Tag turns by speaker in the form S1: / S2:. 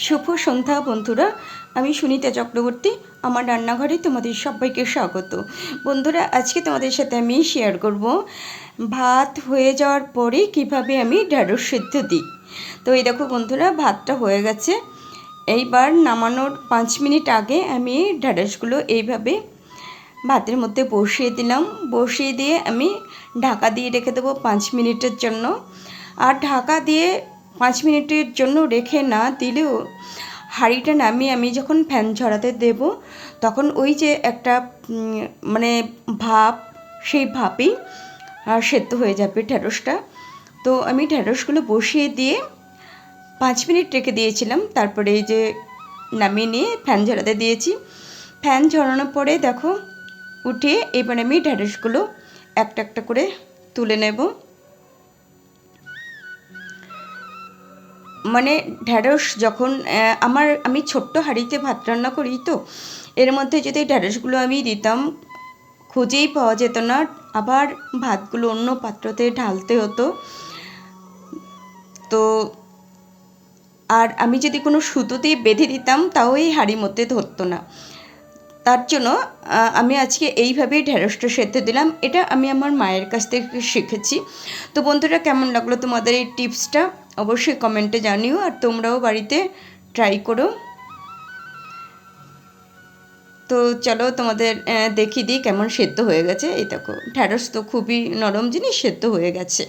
S1: শুভ সন্ধ্যা বন্ধুরা, আমি সুনিতা চক্রবর্তী। আমার রান্নাঘরে তোমাদের সবাইকে স্বাগত। বন্ধুরা, আজকে তোমাদের সাথে আমি শেয়ার করব ভাত হয়ে যাওয়ার পরে কিভাবে আমি ঢ্যাঁড়স সেদ্ধ দিই। তো এই দেখো বন্ধুরা, ভাতটা হয়ে গেছে। এইবার নামানোর 5 মিনিট আগে আমি ঢ্যাঁড়সগুলো এইভাবে ভাতের মধ্যে বসিয়ে দিলাম। বসিয়ে দিয়ে আমি ঢাকা দিয়ে রেখে দেবো 5 মিনিটের জন্য। আর ঢাকা দিয়ে 5 মিনিটের জন্য রেখে না দিলেও হাঁড়িটা নামিয়ে আমি যখন ফ্যান ঝরাতে দেব, তখন ওই যে একটা মানে ভাপ, সেই ভাপেই সেদ্ধ হয়ে যাবে ঢ্যাঁড়সটা। তো আমি ঢ্যাঁড়সগুলো বসিয়ে দিয়ে 5 মিনিট রেখে দিয়েছিলাম। তারপরে এই যে নামিয়ে নিয়ে ফ্যান ঝরাতে দিয়েছি। ফ্যান ঝরানোর পরে দেখো উঠিয়ে এবার আমি ঢ্যাঁড়সগুলো একটা একটা করে তুলে নেব। মানে ঢ্যাঁড়স যখন আমি ছোট্ট হাঁড়িতে ভাত রান্না করি, তো এর মধ্যে যদি ঢ্যাঁড়সগুলো আমি দিতাম খুঁজেই পাওয়া যেত না, আবার ভাতগুলো অন্য পাত্রতে ঢালতে হতো। তো আর আমি যদি কোনো সুতো দিয়ে বেঁধে দিতাম তাও এই হাঁড়ির মধ্যে ধরতো না। তার জন্য আমি আজকে এইভাবেই ঢ্যাঁড়সটা সেদ্ধ দিলাম। এটা আমি আমার মায়ের কাছ থেকে শিখেছি। তো বন্ধুরা, কেমন লাগলো তোমাদের এই টিপসটা অবশ্যই কমেন্টে জানিও, আর তোমরাও বাড়িতে ট্রাই করো। তো চলো তোমাদের দেখিয়ে দিই কেমন সেদ্ধ হয়ে গেছে। এই দেখো, ঢ্যাঁড়স তো খুবই নরম জিনিস, সেদ্ধ হয়ে গেছে।